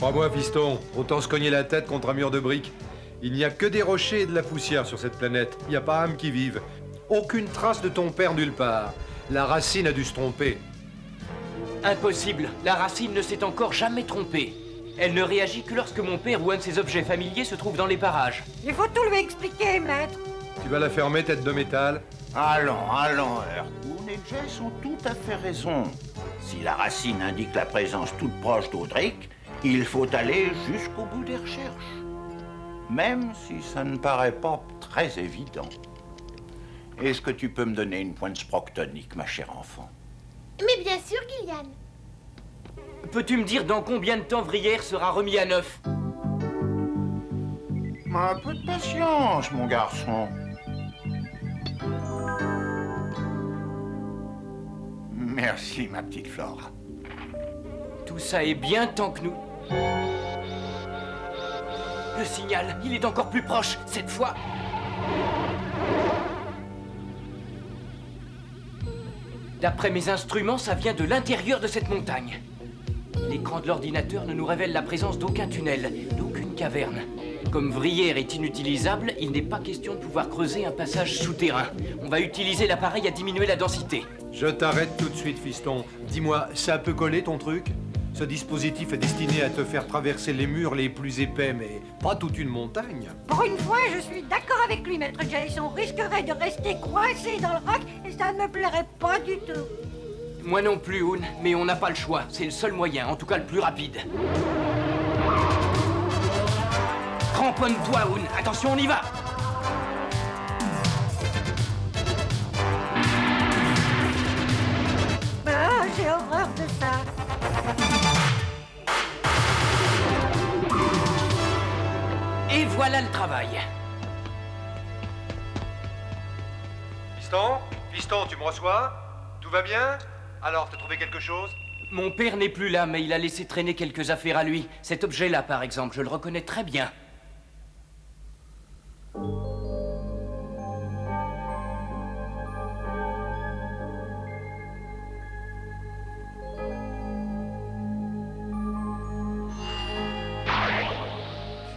Crois-moi, fiston, autant se cogner la tête contre un mur de briques. Il n'y a que des rochers et de la poussière sur cette planète. Il n'y a pas âme qui vive. Aucune trace de ton père nulle part. La racine a dû se tromper. Impossible. La racine ne s'est encore jamais trompée. Elle ne réagit que lorsque mon père ou un de ses objets familiers se trouve dans les parages. Il faut tout lui expliquer, maître. Tu vas la fermer, tête de métal? Allons, Hercule et Jess ont tout à fait raison. Si la racine indique la présence toute proche d'Audric, il faut aller jusqu'au bout des recherches. Même si ça ne paraît pas très évident. Est-ce que tu peux me donner une pointe sproctonique, ma chère enfant? Mais bien sûr, Gillian. Peux-tu me dire dans combien de temps Vrière sera remis à neuf? Un peu de patience, mon garçon. Merci, ma petite Flore. Tout ça est bien tant que nous... Le signal, il est encore plus proche, cette fois. D'après mes instruments, ça vient de l'intérieur de cette montagne. L'écran de l'ordinateur ne nous révèle la présence d'aucun tunnel, d'aucune caverne. Comme Vrière est inutilisable, il n'est pas question de pouvoir creuser un passage souterrain. On va utiliser l'appareil à diminuer la densité. Je t'arrête tout de suite, fiston. Dis-moi, ça peut coller ton truc? Ce dispositif est destiné à te faire traverser les murs les plus épais, mais pas toute une montagne. Pour une fois, je suis d'accord avec lui, maître Jace. On risquerait de rester coincé dans le roc et ça ne me plairait pas du tout. Moi non plus, Hoon, mais on n'a pas le choix. C'est le seul moyen, en tout cas le plus rapide. Cramponne-toi, Hoon. Attention, on y va. Ah, j'ai horreur de ça. Et voilà le travail. Fiston? Fiston, tu me reçois? Tout va bien? Alors, t'as trouvé quelque chose? Mon père n'est plus là, mais il a laissé traîner quelques affaires à lui. Cet objet-là, par exemple, je le reconnais très bien.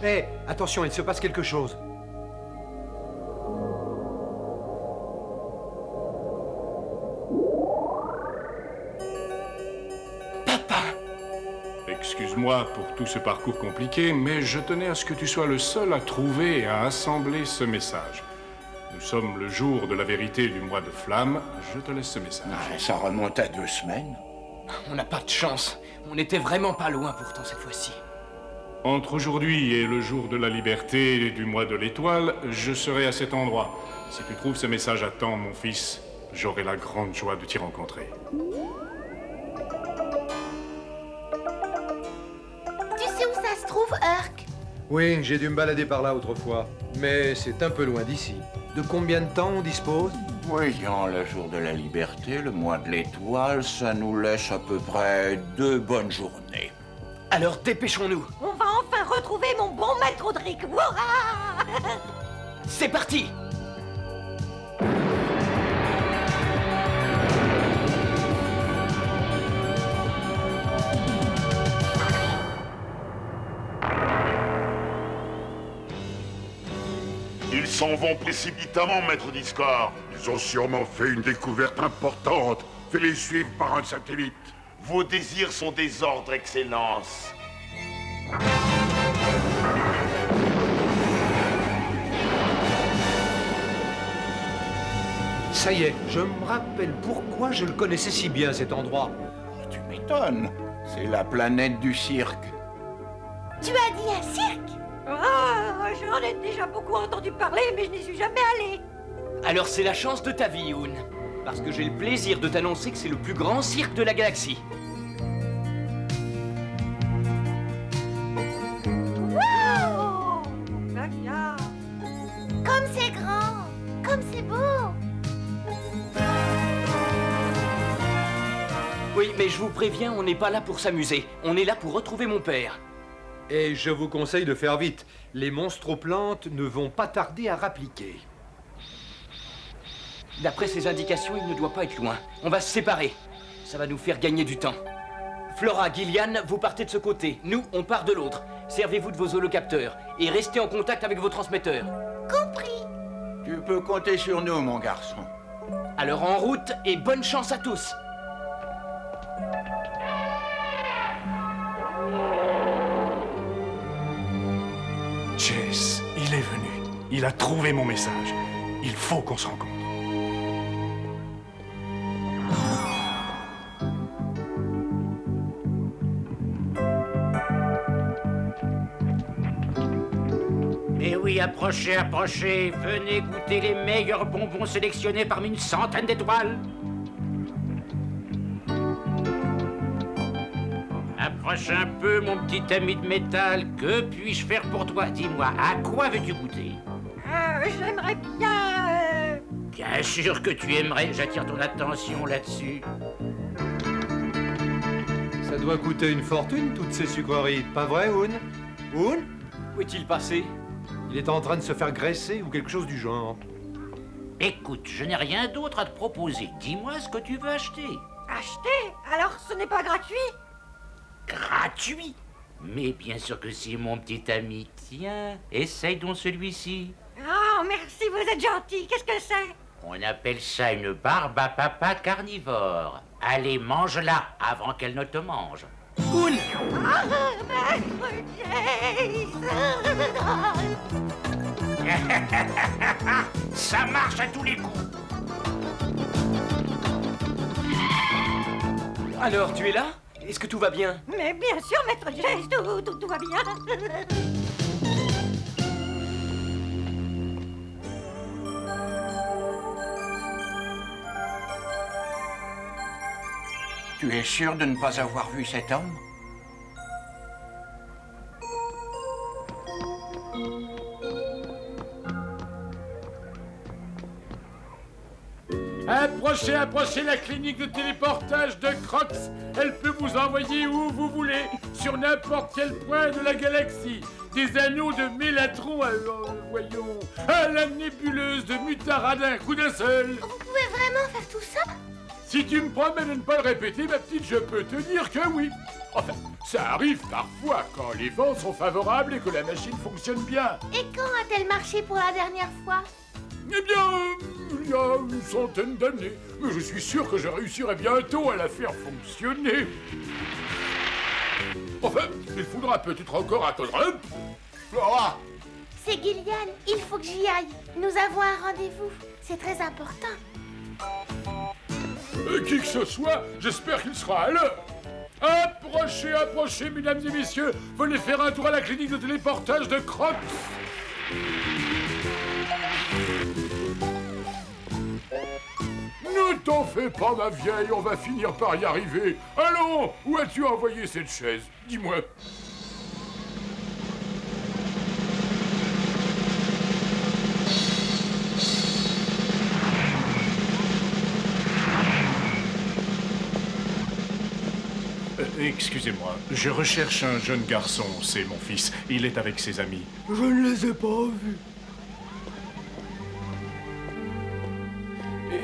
Hé, attention, il se passe quelque chose. Excuse-moi pour tout ce parcours compliqué, mais je tenais à ce que tu sois le seul à trouver et à assembler ce message. Nous sommes le jour de la vérité du mois de flamme. Je te laisse ce message. Ah, ça remonte à 2 semaines. On n'a pas de chance. On était vraiment pas loin pourtant cette fois-ci. Entre aujourd'hui et le jour de la liberté du mois de l'étoile, je serai à cet endroit. Si tu trouves ce message à temps, mon fils, j'aurai la grande joie de t'y rencontrer. Tu sais où ça se trouve, Urk? Oui, j'ai dû me balader par là autrefois. Mais c'est un peu loin d'ici. De combien de temps on dispose? Voyons, le jour de la liberté, le mois de l'étoile, ça nous laisse à peu près 2 bonnes journées. Alors dépêchons-nous. On va enfin retrouver mon bon maître Audric. Hurrah! C'est parti! Ils s'en vont précipitamment, maître Discord. Ils ont sûrement fait une découverte importante. Fais-les suivre par un satellite. Vos désirs sont des ordres, Excellence. Ça y est, je me rappelle pourquoi je le connaissais si bien, cet endroit. Oh, tu m'étonnes. C'est la planète du cirque. Tu as dit un cirque? Ah, j'en ai déjà beaucoup entendu parler, mais je n'y suis jamais allé. Alors c'est la chance de ta vie, Hoon. Parce que j'ai le plaisir de t'annoncer que c'est le plus grand cirque de la galaxie. Wow! Bien. Comme c'est grand, comme c'est beau. Oui, mais je vous préviens, on n'est pas là pour s'amuser. On est là pour retrouver mon père. Et je vous conseille de faire vite. Les monstroplantes ne vont pas tarder à rappliquer. D'après ses indications, il ne doit pas être loin. On va se séparer. Ça va nous faire gagner du temps. Flora, Gillian, vous partez de ce côté. Nous, on part de l'autre. Servez-vous de vos holocapteurs et restez en contact avec vos transmetteurs. Compris. Tu peux compter sur nous, mon garçon. Alors en route et bonne chance à tous. Jess, il est venu. Il a trouvé mon message. Il faut qu'on se rencontre. Mais oui, approchez, approchez. Venez goûter les meilleurs bonbons sélectionnés parmi une centaine d'étoiles. Approche un peu, mon petit ami de métal. Que puis-je faire pour toi? Dis-moi, à quoi veux-tu goûter? J'aimerais bien... Bien sûr que tu aimerais. J'attire ton attention là-dessus. Ça doit coûter une fortune, toutes ces sucreries. Pas vrai, Oun? Oun? Où est-il passé? Il est en train de se faire graisser ou quelque chose du genre. Écoute, je n'ai rien d'autre à te proposer. Dis-moi ce que tu veux acheter. Acheter? Alors ce n'est pas gratuit? Gratuit? Mais bien sûr que si, mon petit ami. Tiens, essaye donc celui-ci. Oh, merci, vous êtes gentil. Qu'est-ce que c'est? On appelle ça une barbe à papa carnivore. Allez, mange-la avant qu'elle ne te mange. Oun! Ah, maître Jace! Ça marche à tous les coups. Alors, tu es là? Est-ce que tout va bien? Mais bien sûr, maître Jace, tout va bien. Tu es sûr de ne pas avoir vu cet homme? Approchez, approchez la clinique de téléportage de Crocs. Elle peut vous envoyer où vous voulez, sur n'importe quel point de la galaxie. Des anneaux de mélatron, voyons, à la nébuleuse de Mutara d'un coup d'un seul. Vous pouvez vraiment faire tout ça? Si tu me promets de ne pas le répéter, ma petite, je peux te dire que oui. Enfin, ça arrive parfois quand les vents sont favorables et que la machine fonctionne bien. Et quand a-t-elle marché pour la dernière fois? Eh bien, il y a une centaine d'années. Mais je suis sûr que je réussirai bientôt à la faire fonctionner. Enfin, il faudra peut-être encore attendre un peu. Flora! C'est Gillian, il faut que j'y aille. Nous avons un rendez-vous. C'est très important. Qui que ce soit, j'espère qu'il sera à l'heure. Approchez, approchez, mesdames et messieurs. Venez faire un tour à la clinique de téléportage de Crocs. Ne t'en fais pas, ma vieille, on va finir par y arriver. Allons, où as-tu envoyé cette chaise? Dis-moi. Excusez-moi, je recherche un jeune garçon, c'est mon fils. Il est avec ses amis. Je ne les ai pas vus.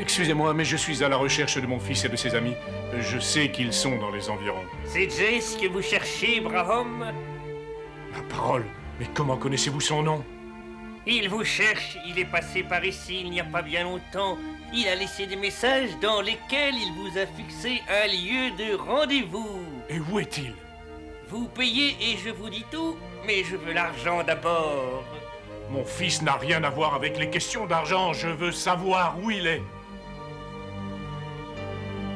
Excusez-moi, mais je suis à la recherche de mon fils et de ses amis. Je sais qu'ils sont dans les environs. C'est Jace que vous cherchez, brave homme? Ma parole, mais comment connaissez-vous son nom? Il vous cherche, il est passé par ici il n'y a pas bien longtemps. Il a laissé des messages dans lesquels il vous a fixé un lieu de rendez-vous. Et où est-il? Vous payez et je vous dis tout, mais je veux l'argent d'abord. Mon fils n'a rien à voir avec les questions d'argent. Je veux savoir où il est.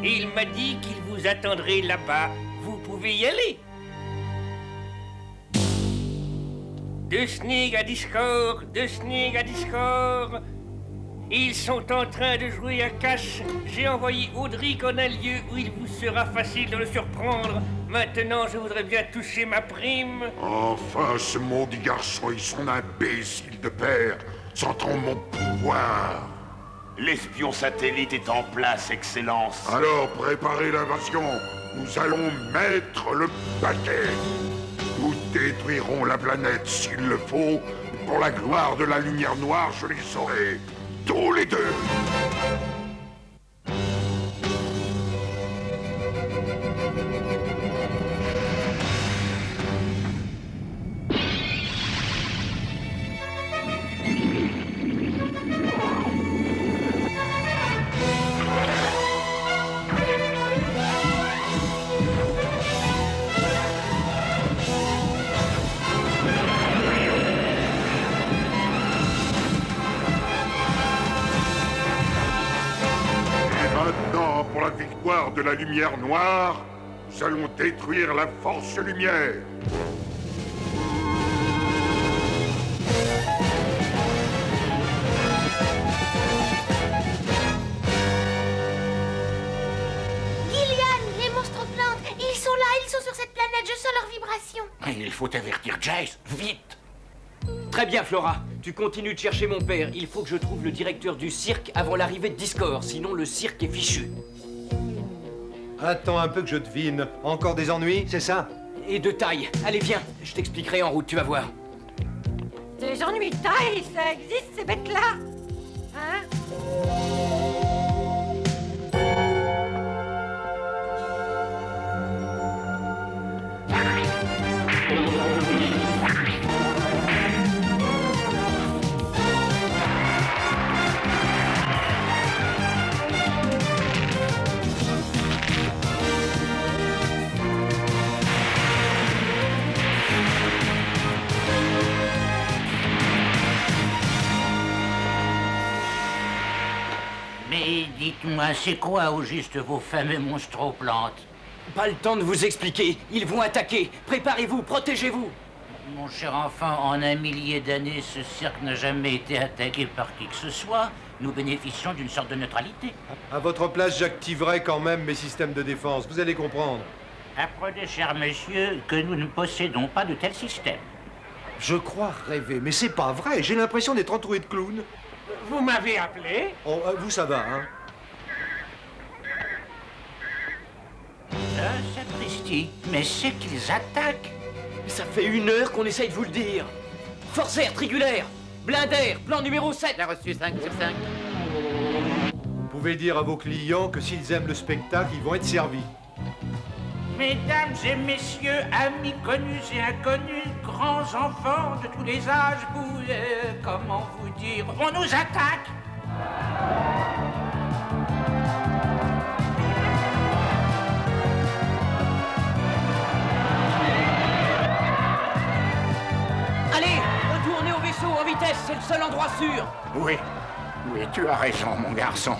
Il m'a dit qu'il vous attendrait là-bas. Vous pouvez y aller. De Snig à Discord, de Snig à Discord. Ils sont en train de jouer à cache. J'ai envoyé Audric en un lieu où il vous sera facile de le surprendre. Maintenant, je voudrais bien toucher ma prime. Enfin, ce maudit garçon et son imbécile de père sentant mon pouvoir. L'espion satellite est en place, Excellence. Alors préparez l'invasion. Nous allons mettre le paquet. Nous détruirons la planète s'il le faut. Pour la gloire de la lumière noire, je les saurai. Tous les deux. Maintenant, pour la victoire de la lumière noire, nous allons détruire la force lumière. Gillian, les monstres plantes, ils sont là, ils sont sur cette planète, je sens leurs vibrations. Il faut avertir Jace, vite. Très bien, Flora. Tu continues de chercher mon père. Il faut que je trouve le directeur du cirque avant l'arrivée de Discord, sinon le cirque est fichu. Attends un peu que je devine. Encore des ennuis, c'est ça? Et de taille. Allez, viens, je t'expliquerai en route, tu vas voir. Des ennuis de taille, ça existe, ces bêtes-là? Hein? Mais dites-moi, c'est quoi au juste vos fameux monstroplantes? Pas le temps de vous expliquer. Ils vont attaquer. Préparez-vous, protégez-vous. Mon cher enfant, en un millier d'années, ce cirque n'a jamais été attaqué par qui que ce soit. Nous bénéficions d'une sorte de neutralité. À votre place, j'activerai quand même mes systèmes de défense. Vous allez comprendre. Apprenez, cher monsieur, que nous ne possédons pas de tel système. Je crois rêver, mais c'est pas vrai. J'ai l'impression d'être entouré de clowns. Vous m'avez appelé? Oh, vous, ça va, hein? Sapristi, mais c'est qu'ils attaquent. Ça fait 1 heure qu'on essaye de vous le dire. Forcer, trigulaire, blinder, plan numéro 7. J'ai reçu 5 sur 5. Vous pouvez dire à vos clients que s'ils aiment le spectacle, ils vont être servis. Mesdames et messieurs, amis connus et inconnus, grands enfants de tous les âges, vous, comment vous dire, on nous attaque. Allez, retournez au vaisseau en vitesse, c'est le seul endroit sûr. Oui, tu as raison, mon garçon.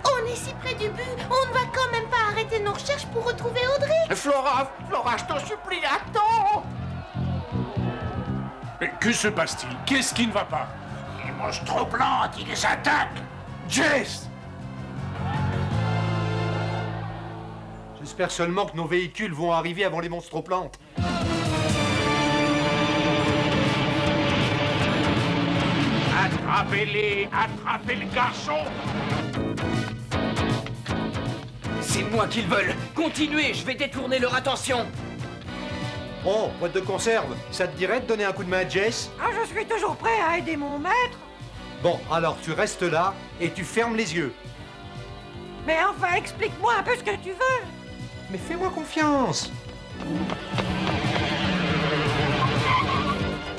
On est si près du but, on ne va quand même pas arrêter nos recherches pour retrouver Audrey. Flora, je t'en supplie, attends. Mais que se passe-t-il? Qu'est-ce qui ne va pas? Les monstroplantes, ils les attaquent. Jace! J'espère seulement que nos véhicules vont arriver avant les monstroplantes. Attrapez-les! Attrapez le garçon! C'est moi qu'ils veulent. Continuez, je vais détourner leur attention. Oh, boîte de conserve, ça te dirait de donner un coup de main à Jess? Ah, je suis toujours prêt à aider mon maître. Bon, alors tu restes là et tu fermes les yeux. Mais enfin, explique-moi un peu ce que tu veux. Mais fais-moi confiance.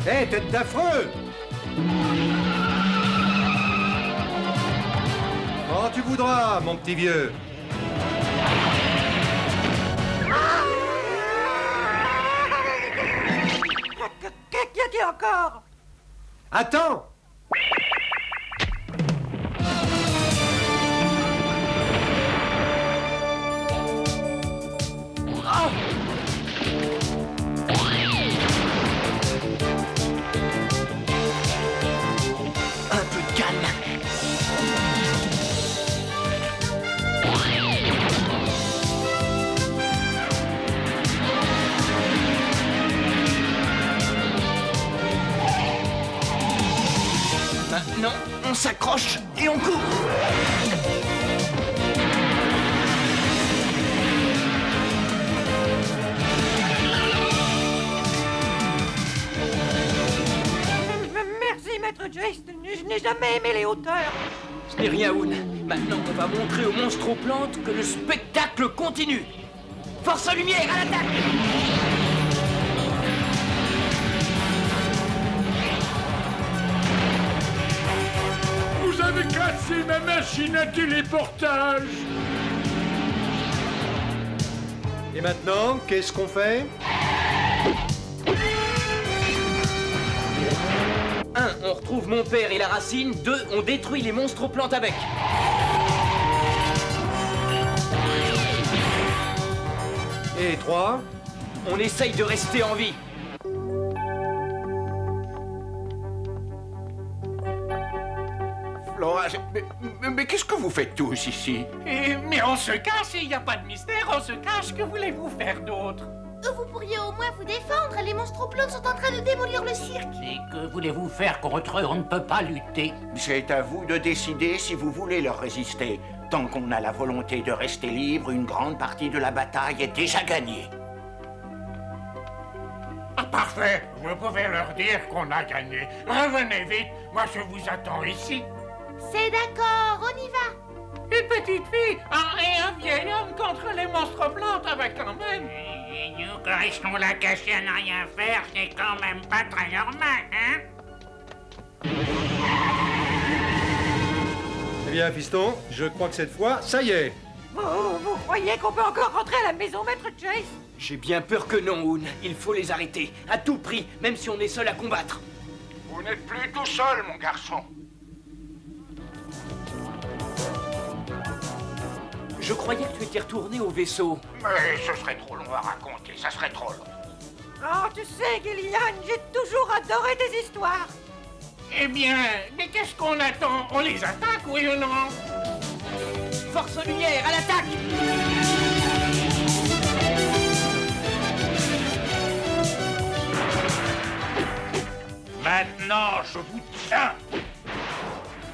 Hé, tête d'affreux! Quand tu voudras, mon petit vieux. Qu'y a-t-il encore? Attends! Un peu de calme. Maintenant, on s'accroche et on court. Merci, maître Jace. Je n'ai jamais aimé les hauteurs. Ce n'est rien, Hoon. Maintenant, on va montrer aux monstroplantes que le spectacle continue. Force lumière, à l'attaque! Vous avez cassé ma machine à téléportage! Et maintenant, qu'est-ce qu'on fait? 1. On retrouve mon père et la racine. 2. On détruit les monstroplantes avec. Allez, 3. On essaye de rester en vie. Flora, mais qu'est-ce que vous faites tous ici? Mais on se cache, il n'y a pas de mystère, on se cache. Que voulez-vous faire d'autre? Vous pourriez au moins vous défendre. Les monstroplones sont en train de démolir le cirque. Et que voulez-vous faire contre eux? On ne peut pas lutter. C'est à vous de décider si vous voulez leur résister. Tant qu'on a la volonté de rester libre, une grande partie de la bataille est déjà gagnée. Ah, parfait. Vous pouvez leur dire qu'on a gagné. Revenez vite, moi je vous attends ici. C'est d'accord, on y va. Une petite fille et un vieil homme contre les monstres plantes, avec quand même. Et nous qui restons là cachés à ne rien faire, c'est quand même pas très normal, hein? Eh bien, fiston, je crois que cette fois, ça y est. Vous croyez qu'on peut encore rentrer à la maison, maître Chase? J'ai bien peur que non, Hoon. Il faut les arrêter, à tout prix, même si on est seul à combattre. Vous n'êtes plus tout seul, mon garçon. Je croyais que tu étais retourné au vaisseau. Mais ce serait trop long à raconter, ça serait trop long. Oh, tu sais, Gillian, j'ai toujours adoré tes histoires. Eh bien, mais qu'est-ce qu'on attend? On les attaque, oui ou non? Force lumière, à l'attaque! Maintenant, je vous tiens.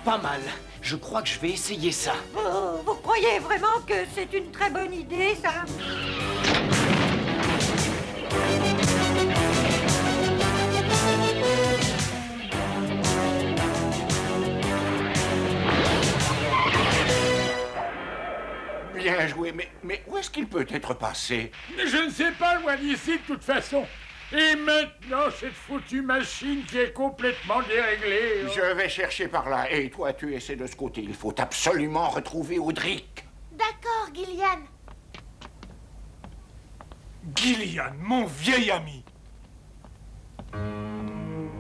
Pas mal. Je crois que je vais essayer ça. Vous croyez vraiment que c'est une très bonne idée, ça? Bien joué, mais où est-ce qu'il peut être passé? Je ne sais pas, loin d'ici, de toute façon. Et maintenant, cette foutue machine qui est complètement déréglée. Je vais chercher par là. Et toi, tu essaies de ce côté. Il faut absolument retrouver Audric. D'accord, Gillian. Gillian, mon vieil ami.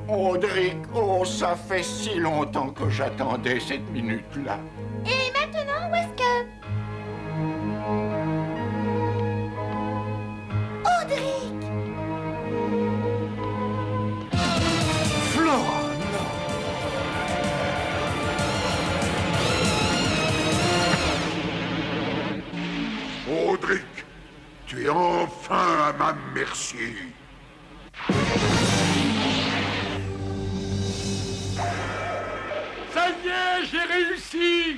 Audric, oh, ça fait si longtemps que j'attendais cette minute-là. Et maintenant, où est-ce que... Audric! Flora, non. Audric, tu es enfin à ma merci. ça y est, j'ai réussi.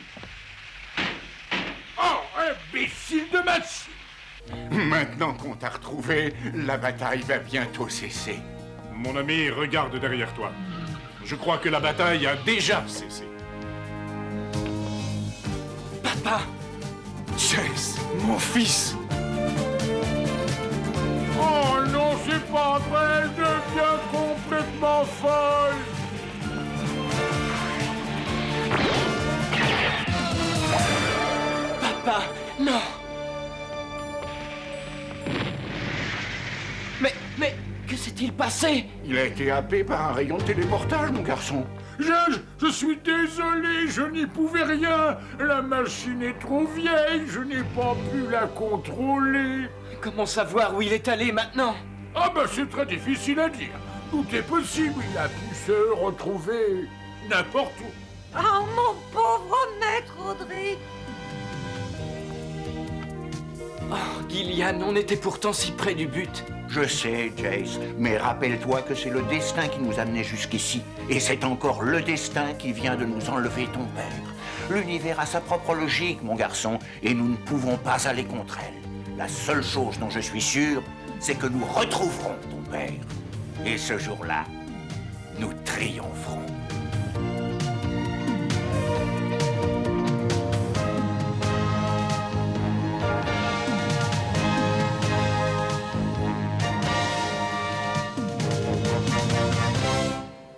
Oh, imbécile de machine! Maintenant qu'on t'a retrouvé, la bataille va bientôt cesser. Mon ami, regarde derrière toi. Je crois que la bataille a déjà cessé. Papa! Chase, mon fils! Oh non, c'est pas vrai, elle devient complètement folle. Papa, non! Mais, que s'est-il passé? Il a été happé par un rayon de téléportage, mon garçon. Je suis désolé, je n'y pouvais rien. La machine est trop vieille, je n'ai pas pu la contrôler. Comment savoir où il est allé maintenant? Ah ben c'est très difficile à dire. Tout est possible, il a pu se retrouver n'importe où. Oh, mon pauvre maître Audric! Oh, Gillian, on était pourtant si près du but. Je sais, Jace, mais rappelle-toi que c'est le destin qui nous amenait jusqu'ici. Et c'est encore le destin qui vient de nous enlever ton père. L'univers a sa propre logique, mon garçon, et nous ne pouvons pas aller contre elle. La seule chose dont je suis sûr, c'est que nous retrouverons ton père. Et ce jour-là, nous triompherons.